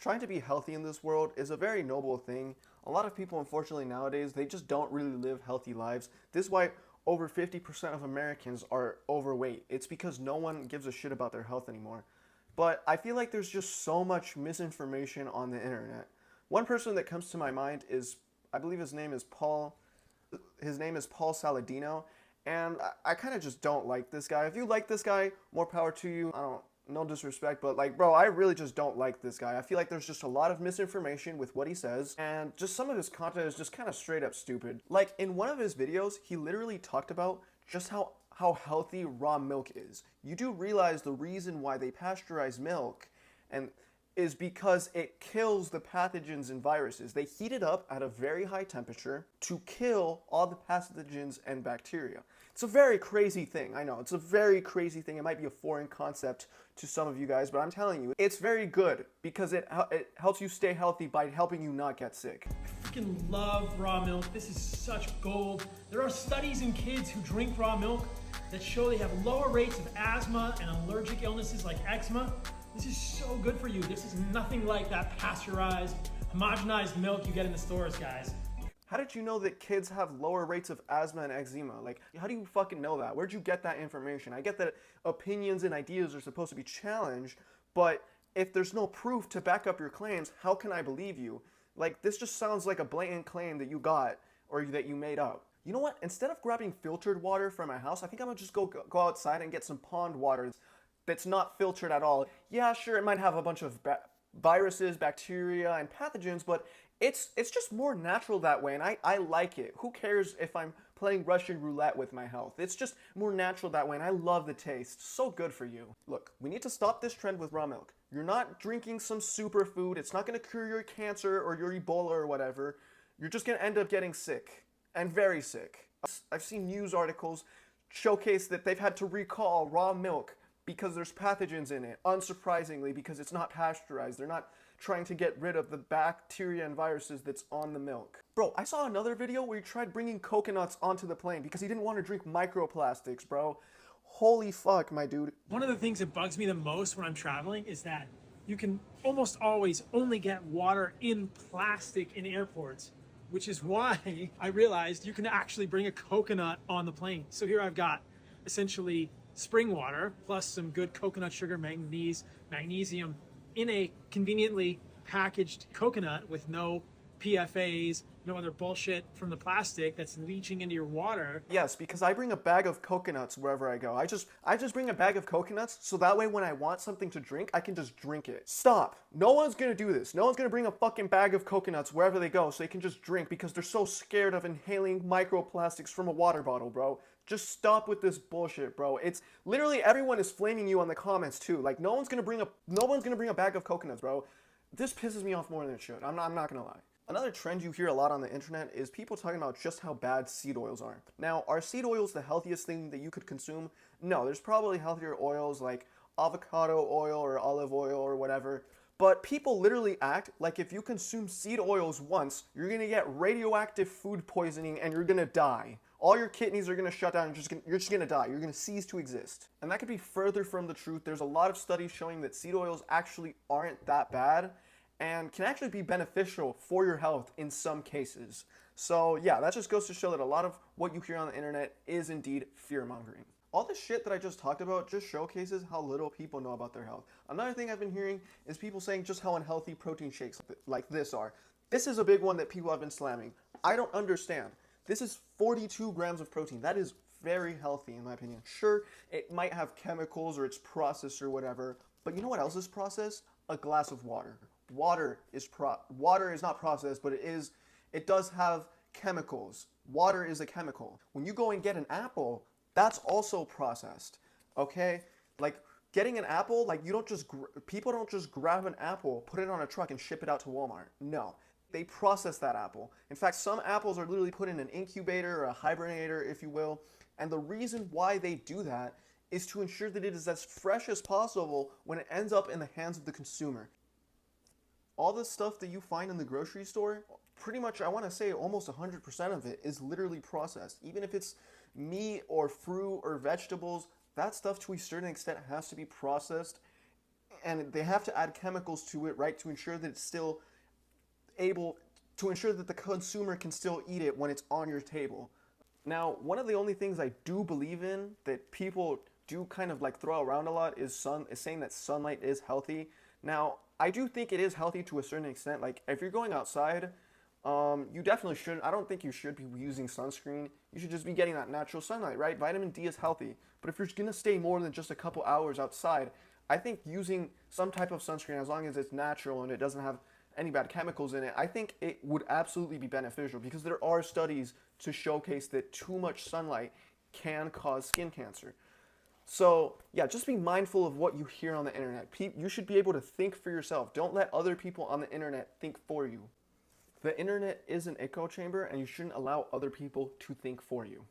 Trying to be healthy in this world is a very noble thing. A lot of people, unfortunately, nowadays, they just don't really live healthy lives. This is why over 50% of Americans are overweight. It's because no one gives a shit about their health anymore. But I feel like there's just so much misinformation on the internet. One person that comes to my mind is, I believe his name is Paul. His name is Paul Saladino, and I kind of just don't like this guy. If you like this guy, more power to you. I don't, no disrespect, but like, bro, I really just don't like this guy. I feel like there's just a lot of misinformation with what he says, and just some of his content is just kind of straight up stupid. Like, in one of his videos, he literally talked about just how healthy raw milk is. You do realize the reason why they pasteurize milk and is because it kills the pathogens and viruses. They heat it up at a very high temperature to kill all the pathogens and bacteria. It's a very crazy thing. I know, it's a very crazy thing. It might be a foreign concept to some of you guys, but I'm telling you, it's very good because it helps you stay healthy by helping you not get sick. I freaking love raw milk. This is such gold. There are studies in kids who drink raw milk that show they have lower rates of asthma and allergic illnesses like eczema. This is so good for you. This is nothing like that pasteurized, homogenized milk you get in the stores, guys. How did you know that kids have lower rates of asthma and eczema? Like, how do you fucking know that? Where'd you get that information? I get that opinions and ideas are supposed to be challenged, but if there's no proof to back up your claims, how can I believe you? Like, this just sounds like a blatant claim that you got or that you made up. You know what? Instead of grabbing filtered water from my house, I think I'm gonna just go outside and get some pond water that's not filtered at all. Yeah, sure, it might have a bunch of viruses, bacteria, and pathogens, but it's just more natural that way, and I like it. Who cares if I'm playing Russian roulette with my health? It's just more natural that way, and I love the taste. So good for you. Look, we need to stop this trend with raw milk. You're not drinking some superfood. It's not gonna cure your cancer or your Ebola or whatever. You're just gonna end up getting sick, and very sick. I've seen news articles showcase that they've had to recall raw milk because there's pathogens in it, unsurprisingly, because it's not pasteurized. They're not trying to get rid of the bacteria and viruses that's on the milk. Bro, I saw another video where he tried bringing coconuts onto the plane because he didn't want to drink microplastics, bro. Holy fuck, my dude. One of the things that bugs me the most when I'm traveling is that you can almost always only get water in plastic in airports, which is why I realized you can actually bring a coconut on the plane. So here I've got essentially spring water plus some good coconut sugar, magnesium in a conveniently packaged coconut with no PFAs, no other bullshit from the plastic that's leaching into your water. Yes, because I bring a bag of coconuts wherever I go. I just bring a bag of coconuts so that way when I want something to drink, I can just drink it. Stop. No one's gonna do this. No one's gonna bring a fucking bag of coconuts wherever they go so they can just drink because they're so scared of inhaling microplastics from a water bottle, bro. Just stop with this bullshit, bro. It's literally everyone is flaming you on the comments too. Like no one's gonna bring a bag of coconuts, bro. This pisses me off more than it should. I'm not gonna lie. Another trend you hear a lot on the internet is people talking about just how bad seed oils are. Now, are seed oils the healthiest thing that you could consume? No, there's probably healthier oils like avocado oil or olive oil or whatever. But people literally act like if you consume seed oils once, you're gonna get radioactive food poisoning and you're gonna die. All your kidneys are gonna shut down and you're just gonna die. You're gonna cease to exist. And that could be further from the truth. There's a lot of studies showing that seed oils actually aren't that bad and can actually be beneficial for your health in some cases. So yeah, that just goes to show that a lot of what you hear on the internet is indeed fear-mongering. All this shit that I just talked about just showcases how little people know about their health. Another thing I've been hearing is people saying just how unhealthy protein shakes like this are. This is a big one that people have been slamming. I don't understand. This is 42 grams of protein. That is very healthy in my opinion. Sure, it might have chemicals or it's processed or whatever, but you know what else is processed? A glass of water. Water is not processed, but it does have chemicals. Water is a chemical. When you go and get an apple, that's also processed, okay? Like getting an apple, like people don't just grab an apple, put it on a truck and ship it out to Walmart. No, they process that apple. In fact, some apples are literally put in an incubator or a hibernator, if you will. And the reason why they do that is to ensure that it is as fresh as possible when it ends up in the hands of the consumer. All the stuff that you find in the grocery store, pretty much, I want to say almost 100% of it is literally processed. Even if it's meat or fruit or vegetables, that stuff to a certain extent has to be processed and they have to add chemicals to it, right, to ensure that it's still able to ensure that the consumer can still eat it when it's on your table. Now, one of the only things I do believe in that people do kind of like throw around a lot is saying that sunlight is healthy. Now, I do think it is healthy to a certain extent. Like if you're going outside, you definitely shouldn't. I don't think you should be using sunscreen. You should just be getting that natural sunlight, right? Vitamin D is healthy. But if you're gonna stay more than just a couple hours outside, I think using some type of sunscreen, as long as it's natural and it doesn't have any bad chemicals in it, I think it would absolutely be beneficial because there are studies to showcase that too much sunlight can cause skin cancer. So, yeah, just be mindful of what you hear on the internet. You should be able to think for yourself. Don't let other people on the internet think for you. The internet is an echo chamber, and you shouldn't allow other people to think for you.